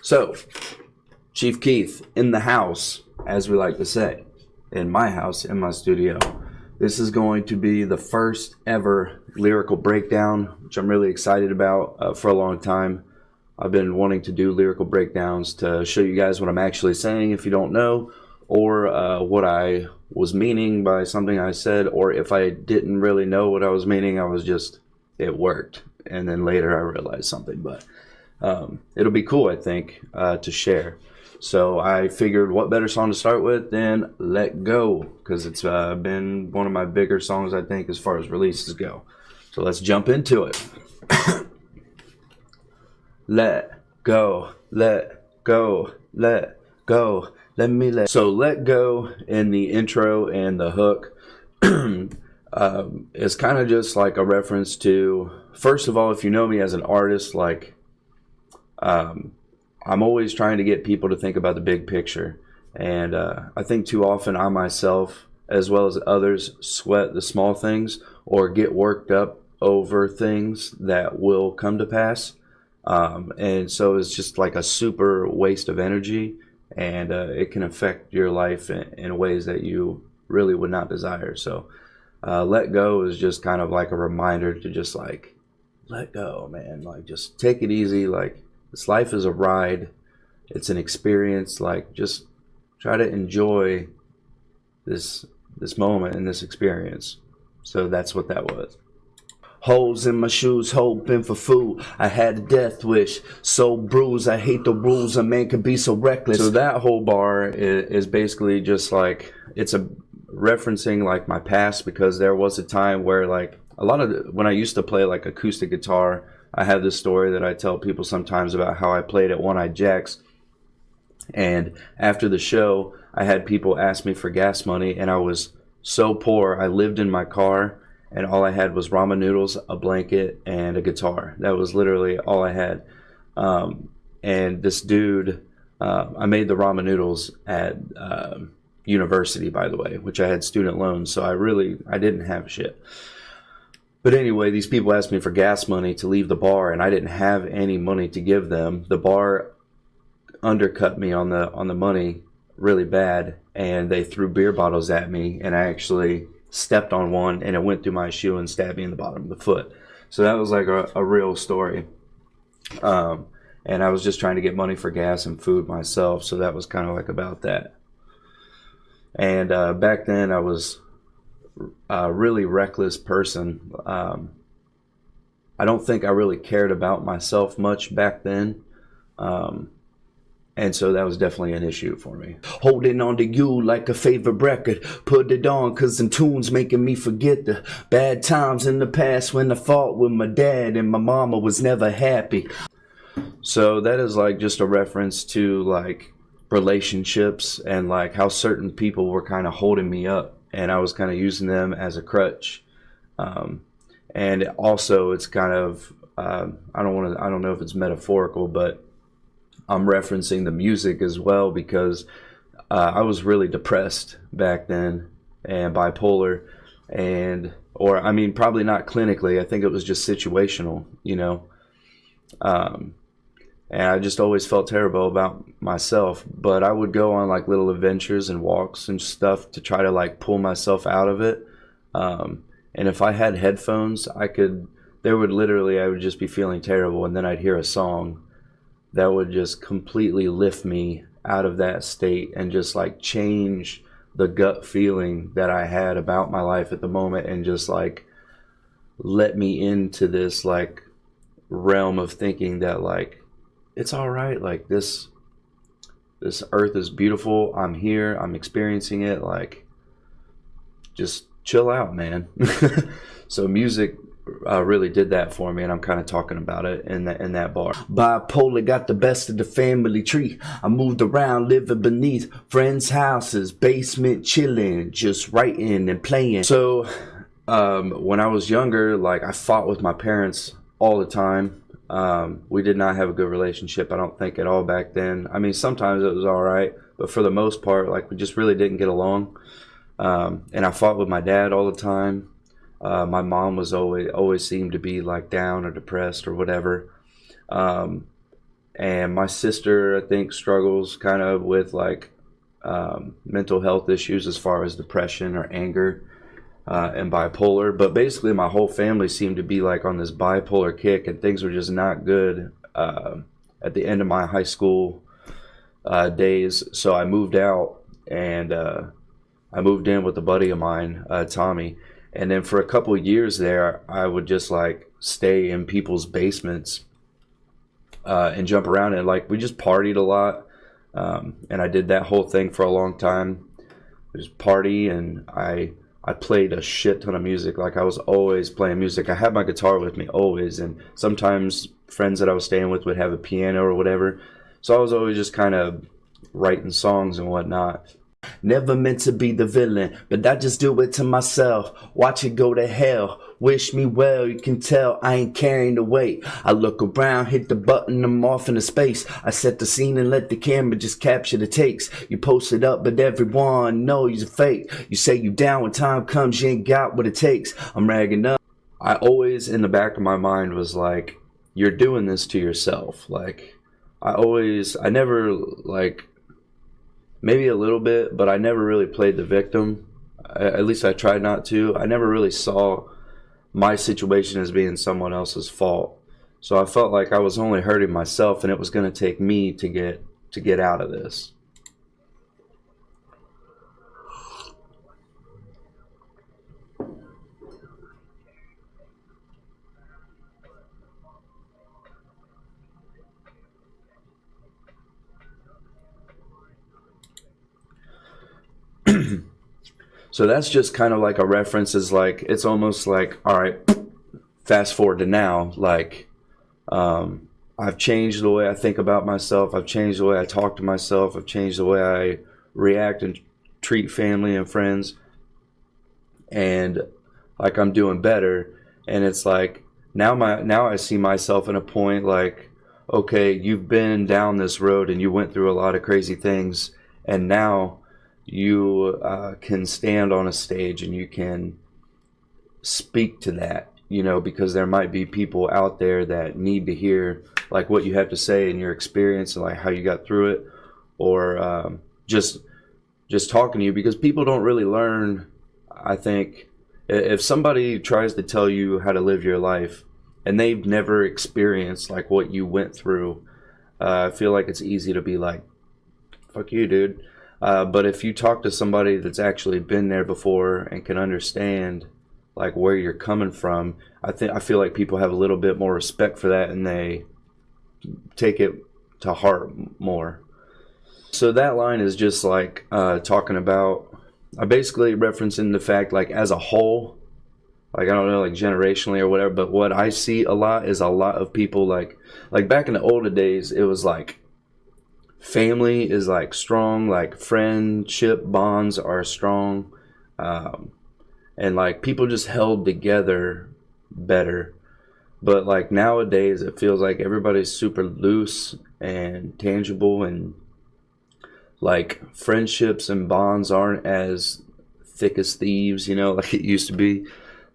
So, Chief Keith in the house, as we like to say, in my house, in my studio. This is going to be the first ever lyrical breakdown, which I'm really excited about for a long time. I've been wanting to do lyrical breakdowns to show you guys what I'm actually saying if you don't know, or what I was meaning by something I said, or if I didn't really know what I was meaning, it worked. And then later I realized something, but it'll be cool, I think, to share. So I figured what better song to start with than Let Go, because it's been one of my bigger songs, I think, as far as releases go. So let's jump into it. Let go, let go, let go, let me let. So Let Go in the intro and the hook is kind of just like a reference to, first of all, if you know me as an artist, like I'm always trying to get people to think about the big picture. And I think too often I myself, as well as others, sweat the small things or get worked up over things that will come to pass. And so it's just like a super waste of energy, and it can affect your life in ways that you really would not desire. So Let Go is just kind of like a reminder to just like, let go, man. Like, just take it easy. Like, this life is a ride. It's an experience. Like, just try to enjoy this moment and this experience. So that's what that was. Holes in my shoes, hoping for food. I had a death wish, so bruised. I hate the rules. A man can be so reckless. So that whole bar is basically just like, it's a referencing like my past, because there was a time where like when I used to play like acoustic guitar, I have this story that I tell people sometimes about how I played at One Eyed Jack's. And after the show, I had people ask me for gas money, and I was so poor. I lived in my car, and all I had was ramen noodles, a blanket, and a guitar. That was literally all I had. And this dude, I made the ramen noodles at university, by the way, which I had student loans, so I didn't have shit. But anyway, these people asked me for gas money to leave the bar, and I didn't have any money to give them. The bar undercut me on the money really bad, and they threw beer bottles at me, and I actually stepped on one, and it went through my shoe and stabbed me in the bottom of the foot. So that was like a real story. And I was just trying to get money for gas and food myself, so that was kind of like about that. And back then I was a really reckless person. I don't think I really cared about myself much back then. And so that was definitely an issue for me. Holding on to you like a favorite record. Put it on cause some tunes making me forget the bad times in the past when I fought with my dad and my mama was never happy. So that is like just a reference to like relationships and like how certain people were kind of holding me up, and I was kind of using them as a crutch. And also it's kind of, I don't know if it's metaphorical, but I'm referencing the music as well, because I was really depressed back then and bipolar, or I mean, probably not clinically. I think it was just situational, you know. And I just always felt terrible about myself, but I would go on like little adventures and walks and stuff to try to like pull myself out of it. And if I had headphones, I would just be feeling terrible, and then I'd hear a song that would just completely lift me out of that state and just like change the gut feeling that I had about my life at the moment, and just like let me into this like realm of thinking that like it's all right, like this earth is beautiful, I'm here, I'm experiencing it, like just chill out, man. So music really did that for me, and I'm kind of talking about it in that bar. Bipolar got the best of the family tree. I moved around living beneath friends' houses, basement chilling, just writing and playing. So when I was younger, like I fought with my parents all the time. We did not have a good relationship, I don't think, at all back then. I mean, sometimes it was all right, but for the most part, like we just really didn't get along. And I fought with my dad all the time. My mom was always seemed to be like down or depressed or whatever. And my sister, I think, struggles kind of with like mental health issues as far as depression or anger and bipolar. But basically my whole family seemed to be like on this bipolar kick, and things were just not good at the end of my high school days. So I moved out, and I moved in with a buddy of mine, Tommy. And then for a couple of years there, I would just like stay in people's basements and jump around, and like we just partied a lot. And I did that whole thing for a long time. Just party, and I played a shit ton of music. Like I was always playing music. I had my guitar with me always, and sometimes friends that I was staying with would have a piano or whatever. So I was always just kind of writing songs and whatnot. Never meant to be the villain, but I just do it to myself. Watch it go to hell. Wish me well, you can tell I ain't carrying the weight. I look around, hit the button, I'm off into space. I set the scene and let the camera just capture the takes. You post it up, but everyone knows you're fake. You say you down when time comes, you ain't got what it takes. I'm ragging up. I always, in the back of my mind, was like, you're doing this to yourself. Like, I never, like, maybe a little bit, but I never really played the victim. At least I tried not to. I never really saw my situation as being someone else's fault. So I felt like I was only hurting myself, and it was going to take me to get out of this. So that's just kind of like a reference, is like, it's almost like, all right, fast forward to now, like I've changed the way I think about myself. I've changed the way I talk to myself. I've changed the way I react and treat family and friends. And like I'm doing better. And it's like now I see myself in a point like, okay, you've been down this road and you went through a lot of crazy things, and now you can stand on a stage and you can speak to that, you know, because there might be people out there that need to hear like what you have to say and your experience and like how you got through it, or just talking to you, because people don't really learn. I think if somebody tries to tell you how to live your life and they've never experienced like what you went through, I feel like it's easy to be like, fuck you, dude. But if you talk to somebody that's actually been there before and can understand like where you're coming from, I feel like people have a little bit more respect for that, and they take it to heart more. So that line is just like talking about, basically referencing the fact like as a whole, like I don't know, like generationally or whatever, but what I see a lot is a lot of people like back in the older days, it was like family is like strong, like friendship bonds are strong, and like people just held together better. But like nowadays it feels like everybody's super loose and tangible, and like friendships and bonds aren't as thick as thieves, you know, like it used to be.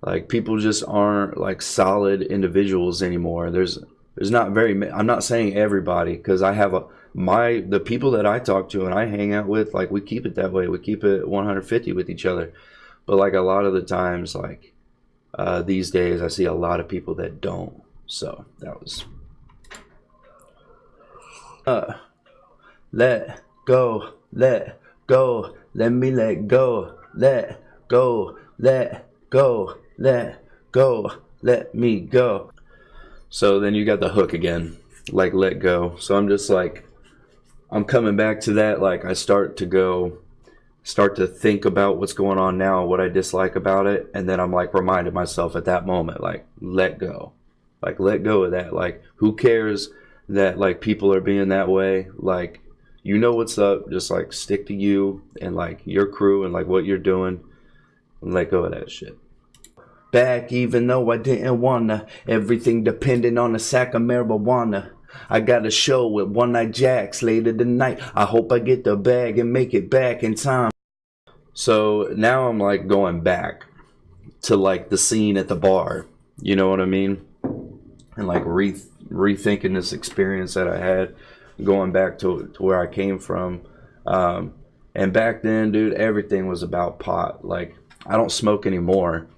Like people just aren't like solid individuals anymore. There's not very, I'm not saying everybody, because I have the people that I talk to and I hang out with, like we keep it that way. We keep it 150 with each other. But like a lot of the times, like these days, I see a lot of people that don't. So that was let go, let go, let me let go, let go, let go, let go, let me go. So then you got the hook again, like let go. So I'm just like, I'm coming back to that. Like I start to think about what's going on now, what I dislike about it, and then I'm like reminding myself at that moment, like let go, like let go of that. Like who cares that like people are being that way? Like, you know what's up, just like stick to you and like your crew and like what you're doing, and let go of that shit. Back even though I didn't wanna, everything depending on a sack of marijuana. I got a show with One Night Jacks later tonight. I hope I get the bag and make it back in time. So now I'm like going back to like the scene at the bar, you know what I mean? And like rethinking this experience that I had, going back to where I came from. And back then, dude, everything was about pot. Like, I don't smoke anymore,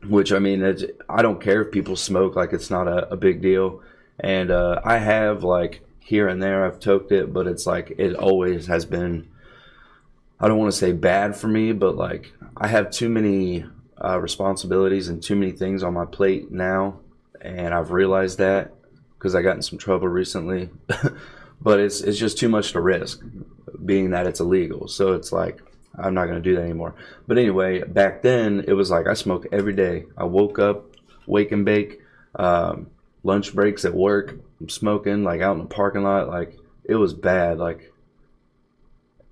which, I mean, I don't care if people smoke. Like, it's not a big deal. And I have, like, here and there, I've toked it, but it's like, it always has been, I don't want to say bad for me, but like, I have too many responsibilities and too many things on my plate now. And I've realized that because I got in some trouble recently. But it's just too much to risk, being that it's illegal. So it's like, I'm not going to do that anymore. But anyway, back then, it was like I smoked every day. I woke up, wake and bake, lunch breaks at work, I'm smoking, like out in the parking lot. Like, it was bad. Like,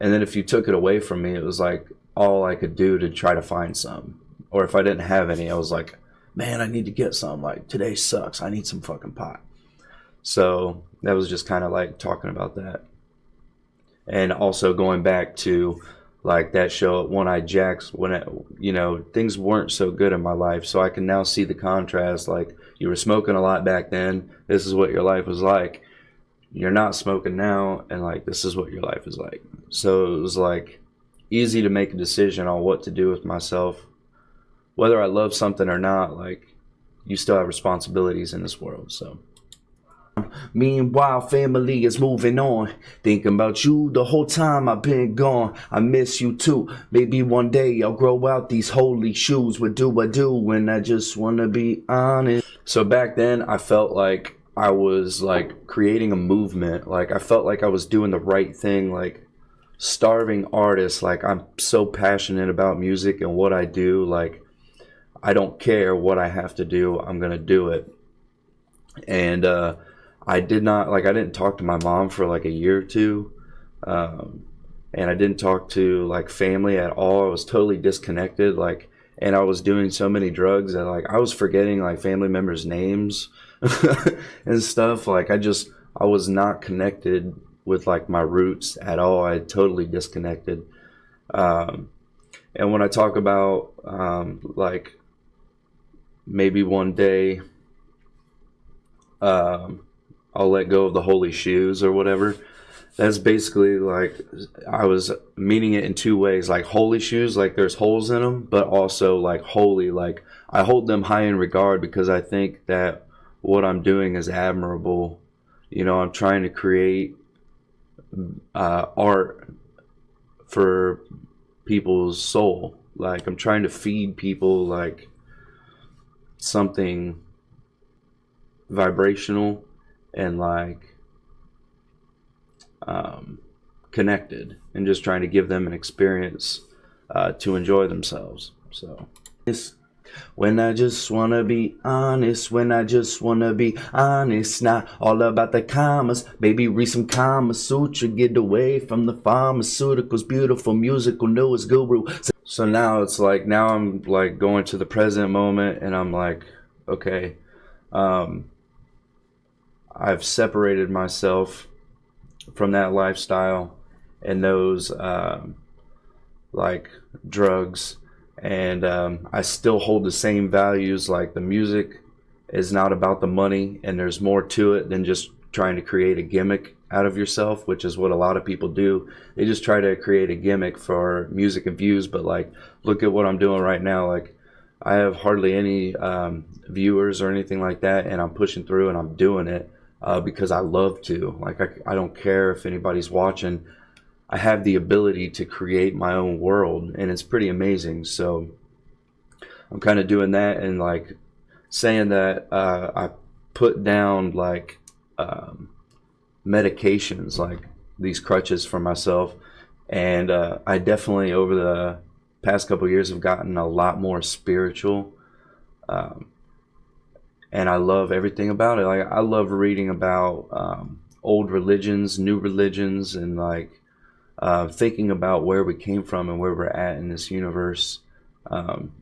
and then if you took it away from me, it was like all I could do to try to find some. Or if I didn't have any, I was like, man, I need to get some. Like, today sucks. I need some fucking pot. So that was just kind of like talking about that. And also going back to like that show at One Eye Jacks, when it, you know, things weren't so good in my life. So I can now see the contrast. Like, you were smoking a lot back then. This is what your life was like. You're not smoking now, and like, this is what your life is like. So it was like easy to make a decision on what to do with myself. Whether I love something or not, like, you still have responsibilities in this world. So meanwhile, family is moving on. Thinking about you the whole time I've been gone. I miss you too. Maybe one day I'll grow out these holy shoes. What do I do when I just want to be honest? So back then, I felt like I was like creating a movement. Like, I felt like I was doing the right thing. Like, starving artist. Like, I'm so passionate about music and what I do. Like, I don't care what I have to do. I'm going to do it. And, I didn't talk to my mom for like a year or two. And I didn't talk to like family at all. I was totally disconnected. Like, and I was doing so many drugs that like I was forgetting like family members' names and stuff. Like, I was not connected with like my roots at all. I had totally disconnected. And when I talk about like maybe one day, I'll let go of the holy shoes or whatever. That's basically like, I was meaning it in two ways. Like, holy shoes, like there's holes in them, but also like holy, like I hold them high in regard because I think that what I'm doing is admirable. You know, I'm trying to create art for people's soul. Like, I'm trying to feed people like something vibrational and like connected, and just trying to give them an experience to enjoy themselves. So when I just wanna be honest, when I just wanna be honest, not all about the commas. Maybe read some Kama Sutra, get away from the pharmaceuticals, beautiful musical news guru. So now it's like, now I'm like going to the present moment, and I'm like, okay, I've separated myself from that lifestyle and those like drugs, and I still hold the same values. Like, the music is not about the money, and there's more to it than just trying to create a gimmick out of yourself, which is what a lot of people do. They just try to create a gimmick for music and views. But like, look at what I'm doing right now. Like, I have hardly any viewers or anything like that, and I'm pushing through and I'm doing it because I love to. Like, I don't care if anybody's watching. I have the ability to create my own world, and it's pretty amazing. So I'm kind of doing that, and like saying that I put down like medications, like these crutches for myself, and I definitely over the past couple of years have gotten a lot more spiritual, and I love everything about it. Like, I love reading about old religions, new religions, and like thinking about where we came from and where we're at in this universe.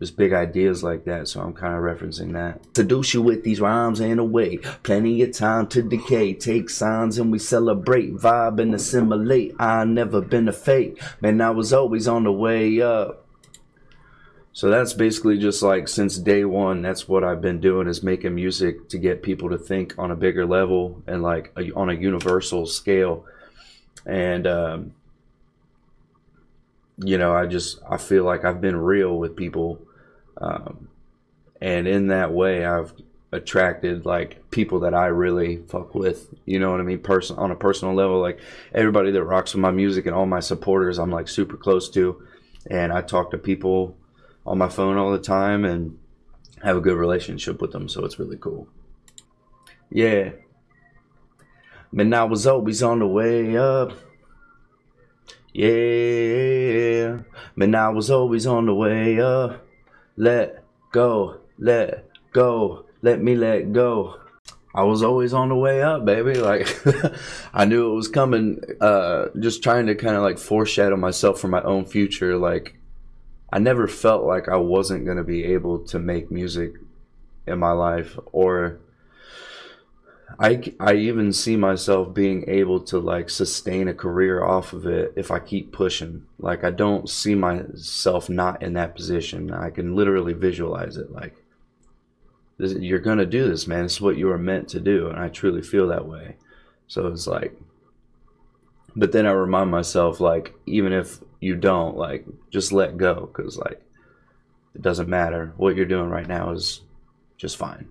Just big ideas like that, so I'm kind of referencing that. Seduce you with these rhymes in a way, plenty of time to decay. Take signs and we celebrate, vibe and assimilate. I never been a fake, man, I was always on the way up. So that's basically just like since day one, that's what I've been doing, is making music to get people to think on a bigger level and like on a universal scale. And you know, I feel like I've been real with people, and in that way I've attracted like people that I really fuck with, you know what I mean, on a personal level. Like everybody that rocks with my music and all my supporters I'm like super close to, and I talk to people on my phone all the time and have a good relationship with them, so it's really cool. Yeah, man, I was always on the way up. Yeah, man, I was always on the way up. Let go, let go, let me let go. I was always on the way up, baby. Like I knew it was coming. Just trying to kind of like foreshadow myself for my own future. Like I never felt like I wasn't going to be able to make music in my life, or I even see myself being able to like sustain a career off of it if I keep pushing. Like I don't see myself not in that position. I can literally visualize it. Like you're going to do this, man. It's what you were meant to do, and I truly feel that way. So it's like, but then I remind myself, like, even if you don't, like, just let go, because like it doesn't matter. What you're doing right now is just fine.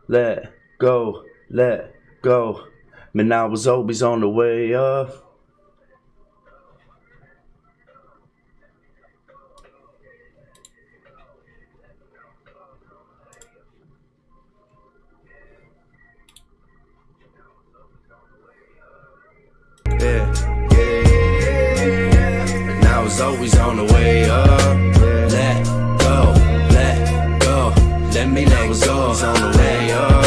Let go, let go. Man, I was always on the way up. And I was always on the way up. Let go, let go. Let me let go. On the way up.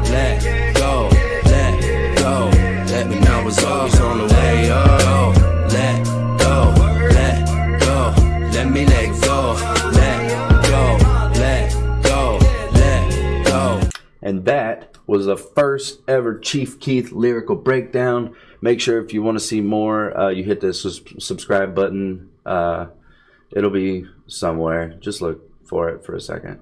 Let go, let go. Let me know I was always on the way up. Let go, let go. Let me let go. Let go, let go, let go. And that was the first ever Chief Keith lyrical breakdown. Make sure if you want to see more, you hit this subscribe button. It'll be somewhere. Just look for it for a second.